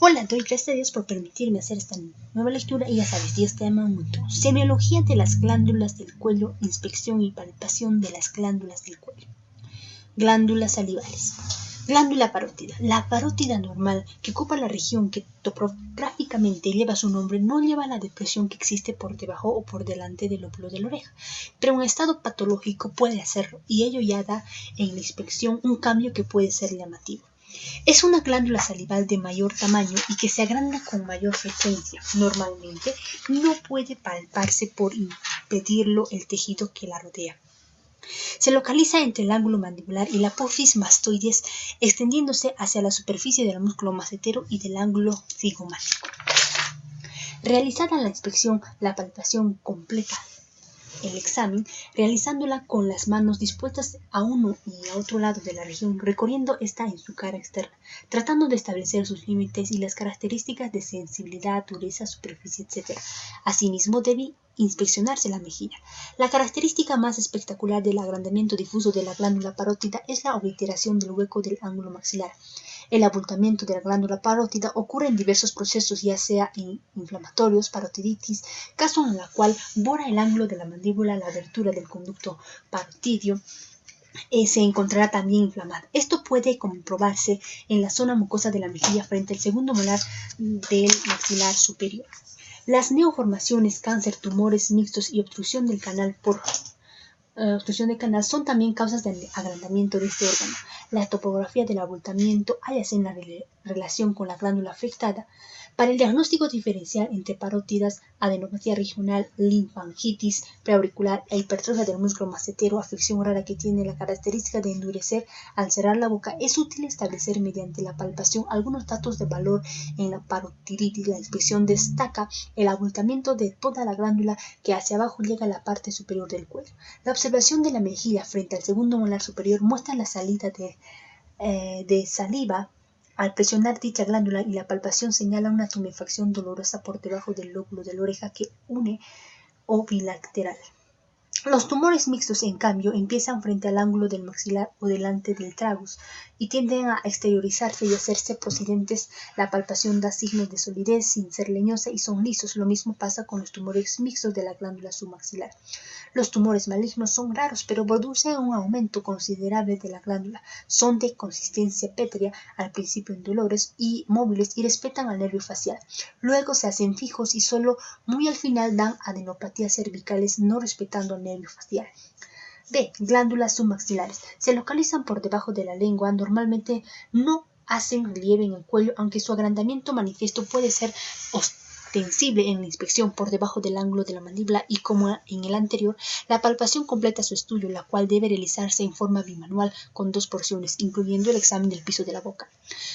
Hola, doy gracias a Dios por permitirme hacer esta nueva lectura y ya sabes, Dios te ama un montón. Semiología de las glándulas del cuello, inspección y palpación de las glándulas del cuello. Glándulas salivales. Glándula parótida. La parótida normal, que ocupa la región que topográficamente lleva su nombre, no lleva la depresión que existe por debajo o por delante del lóbulo de la oreja, pero en estado patológico puede hacerlo, y ello ya da en la inspección un cambio que puede ser llamativo. Es una glándula salival de mayor tamaño y que se agranda con mayor frecuencia. Normalmente no puede palparse por impedirlo el tejido que la rodea. Se localiza entre el ángulo mandibular y la apófisis mastoides, extendiéndose hacia la superficie del músculo macetero y del ángulo cigomático. Realizada la inspección, la palpación completa el examen, realizándola con las manos dispuestas a uno y a otro lado de la región, recorriendo esta en su cara externa, tratando de establecer sus límites y las características de sensibilidad, dureza, superficie, etc. Asimismo, debe inspeccionarse la mejilla. La característica más espectacular del agrandamiento difuso de la glándula parótida es la obliteración del hueco del ángulo maxilar. El abultamiento de la glándula parótida ocurre en diversos procesos, ya sea inflamatorios, parotiditis, caso en el cual bora el ángulo de la mandíbula, la abertura del conducto parotidio se encontrará también inflamada. Esto puede comprobarse en la zona mucosa de la mejilla frente al segundo molar del maxilar superior. Las neoformaciones, cáncer, tumores mixtos y obstrucción del canal son también causas de agrandamiento de este órgano. La topografía del abultamiento hállase en la relación con la glándula afectada. Para el diagnóstico diferencial entre parótidas, adenopatía regional, linfangitis preauricular e hipertrofia del músculo macetero, afección rara que tiene la característica de endurecer al cerrar la boca, es útil establecer mediante la palpación algunos datos de valor en la parotiditis. La inspección destaca el abultamiento de toda la glándula que hacia abajo llega a la parte superior del cuello. La observación de la mejilla frente al segundo molar superior muestra la salida de saliva al presionar dicha glándula, y la palpación señala una tumefacción dolorosa por debajo del lóbulo de la oreja que une o bilateral. Los tumores mixtos, en cambio, empiezan frente al ángulo del maxilar o delante del tragus y tienden a exteriorizarse y hacerse procedentes. La palpación da signos de solidez sin ser leñosa y son lisos. Lo mismo pasa con los tumores mixtos de la glándula submaxilar. Los tumores malignos son raros, pero producen un aumento considerable de la glándula. Son de consistencia pétrea, al principio indolores y móviles, y respetan al nervio facial. Luego se hacen fijos y solo muy al final dan adenopatías cervicales, no respetando al nervio facial. B. Glándulas submaxilares. Se localizan por debajo de la lengua. Normalmente no hacen relieve en el cuello, aunque su agrandamiento manifiesto puede ser ostensible en la inspección por debajo del ángulo de la mandíbula, y como en el anterior, la palpación completa su estudio, la cual debe realizarse en forma bimanual con dos porciones, incluyendo el examen del piso de la boca.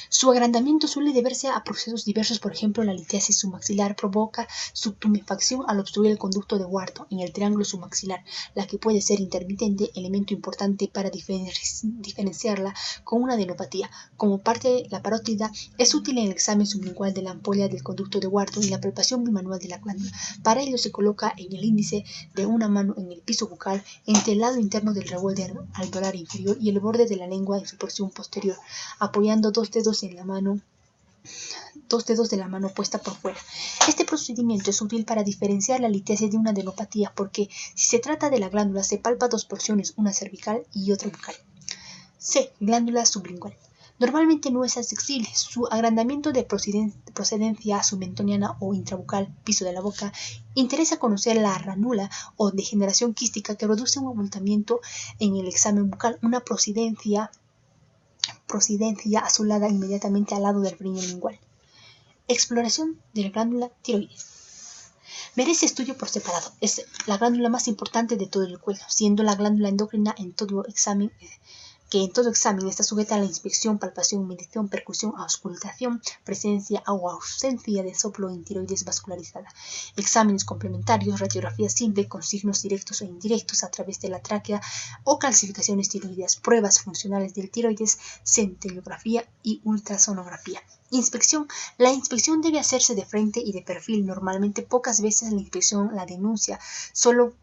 Su agrandamiento suele deberse a procesos diversos. Por ejemplo, la litiasis submaxilar provoca su tumefacción al obstruir el conducto de Wharton en el triángulo submaxilar, la que puede ser intermitente, elemento importante para diferenciarla con una adenopatía. Como parte de la parótida, es útil en el examen sublingual de la ampolla del conducto de Wharton y la palpación bimanual de la glándula. Para ello se coloca en el índice de una mano en el piso bucal, entre el lado interno del revuelve alveolar inferior y el borde de la lengua en su porción posterior, apoyando dos dedos de la mano puesta por fuera. Este procedimiento es útil para diferenciar la litiasis de una adenopatía, porque si se trata de la glándula se palpa dos porciones, una cervical y otra bucal. C. Glándula sublingual. Normalmente no es accesible. Su agrandamiento de procedencia submentoniana o intrabucal, piso de la boca, interesa conocer la ranura o degeneración quística que produce un abultamiento en el examen bucal, una procedencia azulada inmediatamente al lado del freño lingual. Exploración de la glándula tiroides. Merece estudio por separado. Es la glándula más importante de todo el cuello, siendo la glándula endocrina en todo examen está sujeta a la inspección, palpación, medición, percusión, auscultación, presencia o ausencia de soplo en tiroides vascularizada. Exámenes complementarios, radiografía simple con signos directos o indirectos a través de la tráquea o calcificaciones tiroideas, pruebas funcionales del tiroides, centellografía y ultrasonografía. Inspección. La inspección debe hacerse de frente y de perfil. Normalmente pocas veces la inspección solo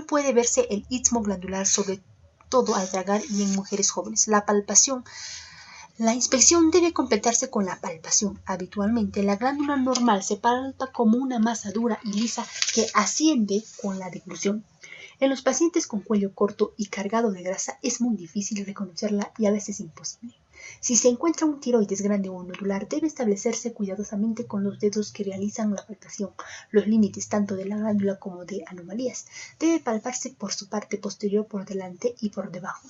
puede verse el istmo glandular, sobre todo al tragar y en mujeres jóvenes. La palpación La inspección debe completarse con la palpación. Habitualmente, la glándula normal se palpa como una masa dura y lisa que asciende con la deglución. En los pacientes con cuello corto y cargado de grasa es muy difícil reconocerla y a veces imposible. Si se encuentra un tiroides grande o nodular, debe establecerse cuidadosamente con los dedos que realizan la palpación los límites tanto de la glándula como de anomalías. Debe palparse por su parte posterior por delante y por debajo.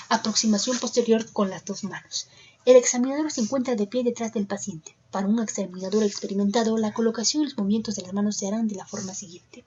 Aproximación posterior con las dos manos. El examinador se encuentra de pie detrás del paciente. Para un examinador experimentado, la colocación y los movimientos de las manos se harán de la forma siguiente.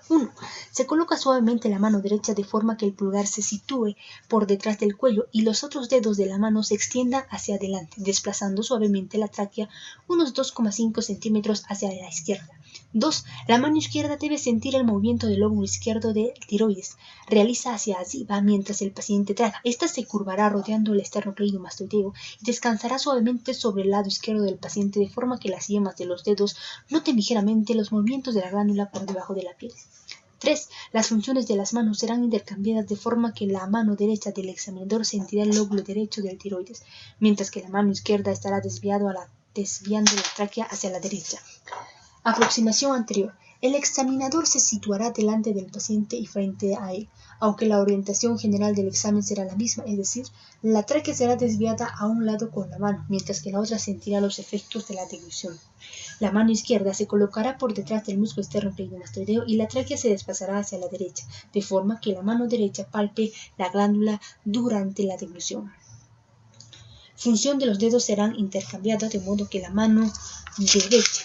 1. Se coloca suavemente la mano derecha de forma que el pulgar se sitúe por detrás del cuello y los otros dedos de la mano se extiendan hacia adelante, desplazando suavemente la tráquea unos 2,5 centímetros hacia la izquierda. 2. La mano izquierda debe sentir el movimiento del lóbulo izquierdo del tiroides. Realiza hacia arriba mientras el paciente traga. Esta se curvará rodeando el esternocleidomastoideo y descansará suavemente sobre el lado izquierdo del paciente de forma que las yemas de los dedos noten ligeramente los movimientos de la glándula por debajo de la piel. 3. Las funciones de las manos serán intercambiadas de forma que la mano derecha del examinador sentirá el lóbulo derecho del tiroides, mientras que la mano izquierda estará desviando la tráquea hacia la derecha. Aproximación anterior. El examinador se situará delante del paciente y frente a él, aunque la orientación general del examen será la misma, es decir, la tráquea será desviada a un lado con la mano, mientras que la otra sentirá los efectos de la deglución. La mano izquierda se colocará por detrás del músculo esternocleidomastoideo y la tráquea se desplazará hacia la derecha, de forma que la mano derecha palpe la glándula durante la deglución. Función de los dedos serán intercambiadas de modo que la mano derecha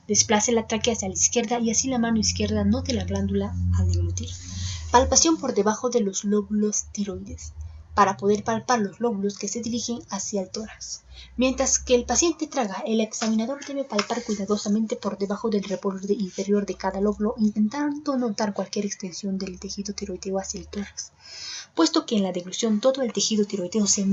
desplace la tráquea hacia la izquierda y así la mano izquierda note la glándula al deglutir. Palpación por debajo de los lóbulos tiroides, para poder palpar los lóbulos que se dirigen hacia el tórax. Mientras que el paciente traga, el examinador debe palpar cuidadosamente por debajo del reborde inferior de cada lóbulo, intentando notar cualquier extensión del tejido tiroideo hacia el tórax. Puesto que en la deglución todo el tejido tiroideo se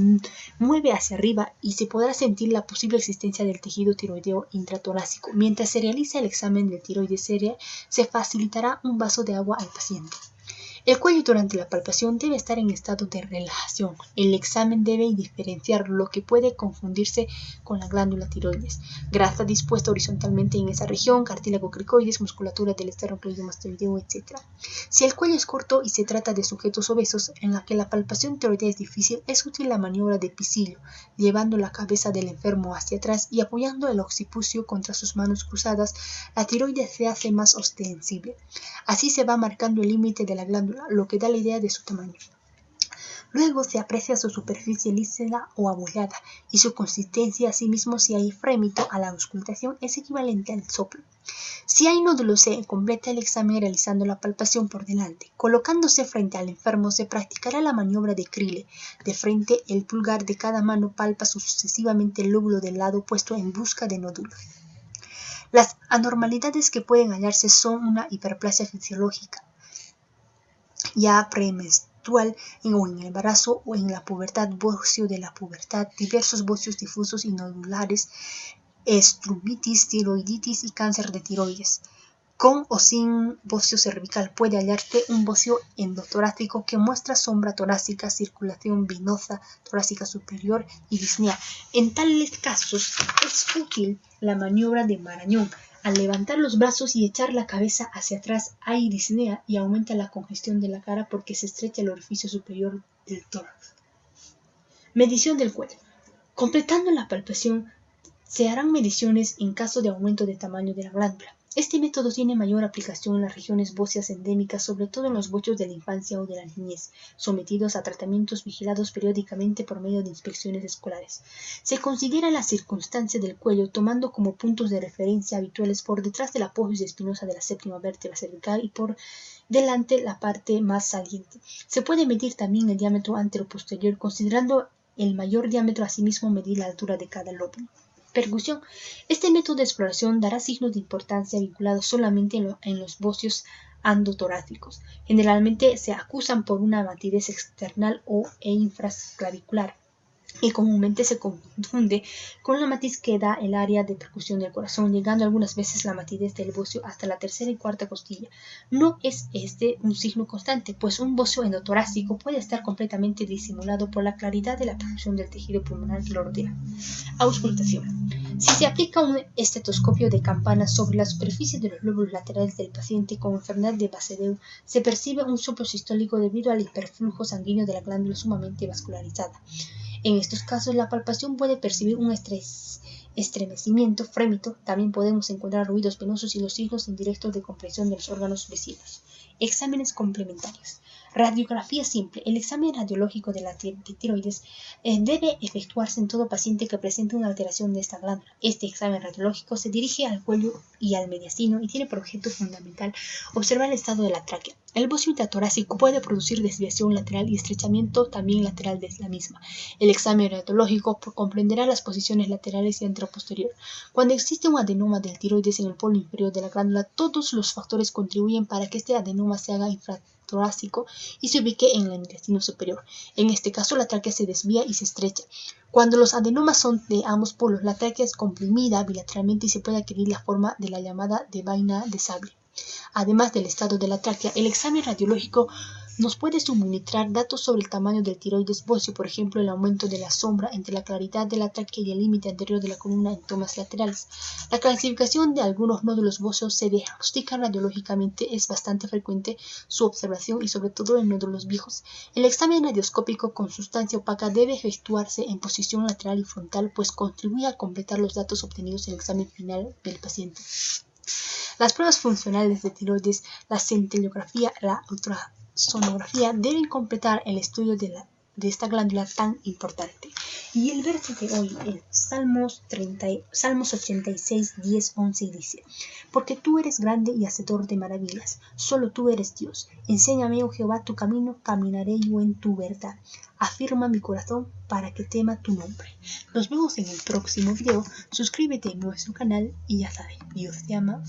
mueve hacia arriba y se podrá sentir la posible existencia del tejido tiroideo intratorácico. Mientras se realiza el examen del tiroides se facilitará un vaso de agua al paciente. El cuello durante la palpación debe estar en estado de relajación. El examen debe diferenciar lo que puede confundirse con la glándula tiroides. Grasa dispuesta horizontalmente en esa región, cartílago cricoides, musculatura del esternocleidomastoideo, etc. Si el cuello es corto y se trata de sujetos obesos en la que la palpación tiroidea es difícil, es útil la maniobra de pisillo, llevando la cabeza del enfermo hacia atrás y apoyando el occipucio contra sus manos cruzadas. La tiroides se hace más ostensible. Así se va marcando el límite de la glándula, lo que da la idea de su tamaño. Luego se aprecia su superficie lísida o abollada y su consistencia, asimismo si hay frémito a la auscultación es equivalente al soplo. Si hay nódulos se completa el examen realizando la palpación por delante. Colocándose frente al enfermo se practicará la maniobra de Crille. De frente el pulgar de cada mano palpa sucesivamente el lóbulo del lado opuesto en busca de nódulos. Las anormalidades que pueden hallarse son una hiperplasia fisiológica, ya premenstrual o en el embarazo o en la pubertad, bocio de la pubertad, diversos bocios difusos y nodulares, estrumitis, tiroiditis y cáncer de tiroides. Con o sin bocio cervical puede hallarse un bocio endotorácico que muestra sombra torácica, circulación venosa torácica superior y disnea. En tales casos es útil la maniobra de Marañón. Al levantar los brazos y echar la cabeza hacia atrás hay disnea y aumenta la congestión de la cara porque se estrecha el orificio superior del tórax. Medición del cuello. Completando la palpación, se harán mediciones en caso de aumento de tamaño de la glándula. Este método tiene mayor aplicación en las regiones bóceas endémicas, sobre todo en los bochos de la infancia o de la niñez, sometidos a tratamientos vigilados periódicamente por medio de inspecciones escolares. Se considera la circunstancia del cuello tomando como puntos de referencia habituales por detrás de la apófisis espinosa de la séptima vértebra cervical y por delante la parte más saliente. Se puede medir también el diámetro anteroposterior, considerando el mayor diámetro, asimismo medir la altura de cada lóbulo. Percusión. Este método de exploración dará signos de importancia vinculados solamente en los bocios endotorácicos. Generalmente se acusan por una matidez external e infraclavicular. y comúnmente se confunde con la matiz que da el área de percusión del corazón, llegando algunas veces la matidez del bocio hasta la tercera y cuarta costilla. No es este un signo constante, pues un bocio endotorácico puede estar completamente disimulado por la claridad de la percusión del tejido pulmonar que lo rodea. Auscultación. Si se aplica un estetoscopio de campana sobre la superficie de los lóbulos laterales del paciente con enfermedad de Basedeu, se percibe un soplo sistólico debido al hiperflujo sanguíneo de la glándula sumamente vascularizada. En estos casos, la palpación puede percibir un estremecimiento frémito. También podemos encontrar ruidos penosos y los signos indirectos de compresión de los órganos vecinos. Exámenes complementarios. Radiografía simple. El examen radiológico de la tiroides debe efectuarse en todo paciente que presente una alteración de esta glándula. Este examen radiológico se dirige al cuello y al mediastino y tiene por objeto fundamental observar el estado de la tráquea. El bocio intratorácico puede producir desviación lateral y estrechamiento también lateral de la misma. El examen radiológico comprenderá las posiciones laterales y anteroposterior. Cuando existe un adenoma del tiroides en el polo inferior de la glándula, todos los factores contribuyen para que este adenoma se haga infratorácico y se ubique en el intestino superior. En este caso, la tráquea se desvía y se estrecha. Cuando los adenomas son de ambos polos, la tráquea es comprimida bilateralmente y se puede adquirir la forma de la llamada de vaina de sable. Además del estado de la tráquea, el examen radiológico nos puede suministrar datos sobre el tamaño del tiroides bocio, por ejemplo, el aumento de la sombra entre la claridad de la tráquea y el límite anterior de la columna en tomas laterales. La clasificación de algunos nódulos boceos se diagnostica radiológicamente, es bastante frecuente su observación y sobre todo en nódulos viejos. El examen radioscópico con sustancia opaca debe efectuarse en posición lateral y frontal, pues contribuye a completar los datos obtenidos en el examen final del paciente. Las pruebas funcionales de tiroides, la centellografía, la ultrasonografía deben completar el estudio de esta glándula tan importante. Y el verso de hoy es Salmos 86, 10, 11 y dice: Porque tú eres grande y hacedor de maravillas, solo tú eres Dios. Enséñame, oh Jehová, tu camino, caminaré yo en tu verdad. Afirma mi corazón para que tema tu nombre. Nos vemos en el próximo video. Suscríbete a nuestro canal y ya sabes, Dios te ama.